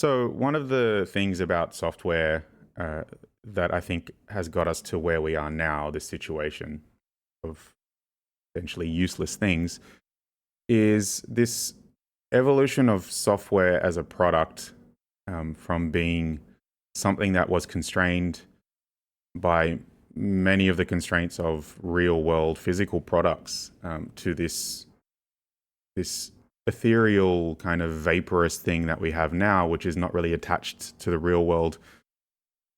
So one of the things about software that I think has got us to where we are now, this situation of essentially useless things, is this evolution of software as a product from being something that was constrained by many of the constraints of real world physical products to this ethereal kind of vaporous thing that we have now, which is not really attached to the real world,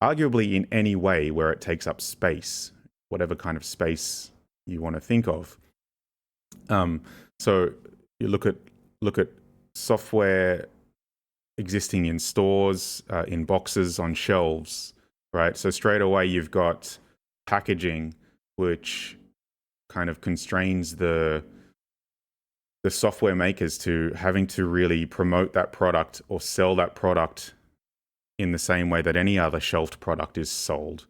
arguably in any way where it takes up space, whatever kind of space you want to think of. So you look at software existing in stores, in boxes, on shelves, right? So straight away you've got packaging, which kind of constrains the software makers to having to really promote that product or sell that product in the same way that any other shelved product is sold.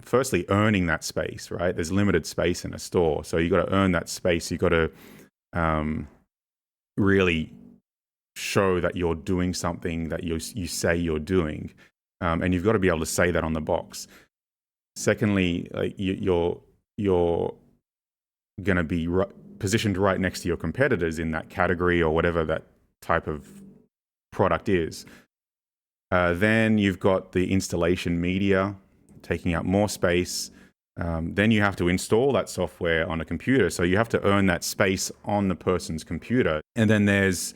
Firstly, earning that space, right? There's limited space in a store, so you got to earn that space. You got to really show that you're doing something that you say you're doing, and you've got to be able to say that on the box. Secondly, you're going to be positioned right next to your competitors in that category or whatever that type of product is. Then you've got the installation media taking up more space. Then you have to install that software on a computer. So you have to earn that space on the person's computer. And then there's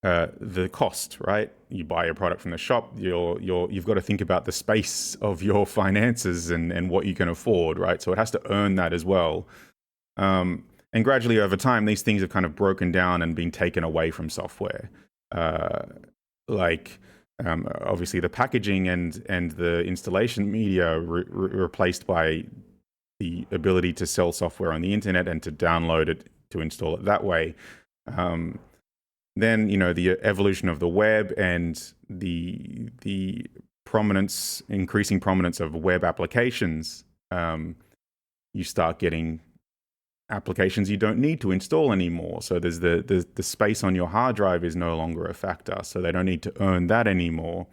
the cost, right? You buy a product from the shop, you've got to think about the space of your finances and what you can afford, right? So it has to earn that as well. And gradually over time, these things have kind of broken down and been taken away from software. Obviously the packaging and the installation media replaced by the ability to sell software on the internet and to download it, to install it that way. Then, the evolution of the web and the increasing prominence of web applications, you start getting applications you don't need to install anymore. So there's the space on your hard drive is no longer a factor, so they don't need to earn that anymore.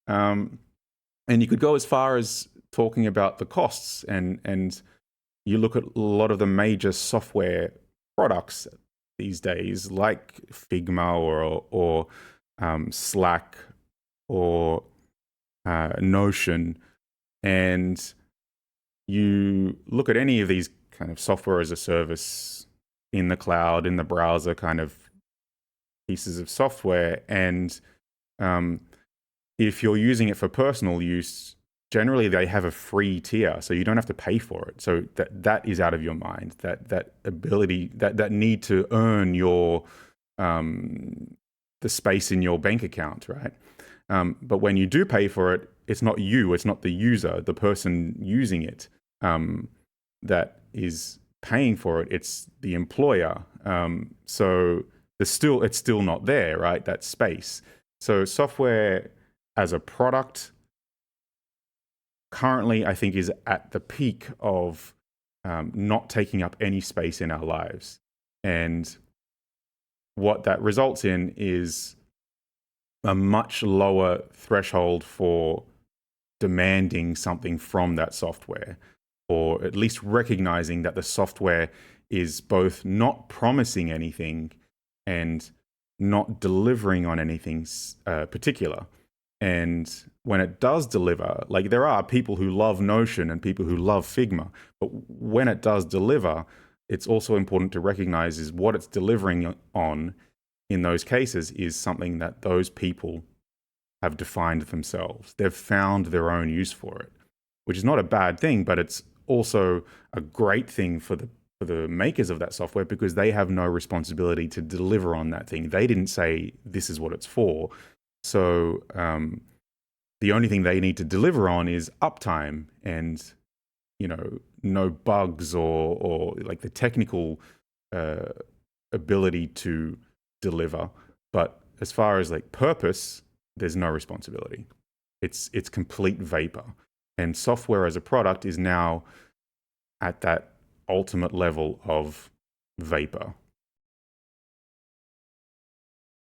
And you could go as far as talking about the costs, and you look at a lot of the major software products these days, like Figma or Slack or Notion, and you look at any of these kind of software as a service in the cloud, in the browser kind of pieces of software. And if you're using it for personal use, generally they have a free tier, so you don't have to pay for it. So that is out of your mind, that ability, that need to earn your the space in your bank account, right? But when you do pay for it, it's not you, it's not the user, the person using it, that is paying for it, it's the employer. So it's still not there, right? That space. So software as a product currently, I think, is at the peak of not taking up any space in our lives. And what that results in is a much lower threshold for demanding something from that software, or at least recognizing that the software is both not promising anything and not delivering on anything particular. And when it does deliver, like, there are people who love Notion and people who love Figma, but when it does deliver, it's also important to recognize is what it's delivering on in those cases is something that those people have defined themselves. They've found their own use for it, which is not a bad thing, but it's also a great thing for the makers of that software, because they have no responsibility to deliver on that thing. They didn't say this is what it's for. So the only thing they need to deliver on is uptime and, no bugs or like the technical ability to deliver. But as far as like purpose, there's no responsibility. It's complete vapor. And software as a product is now at that ultimate level of vapor.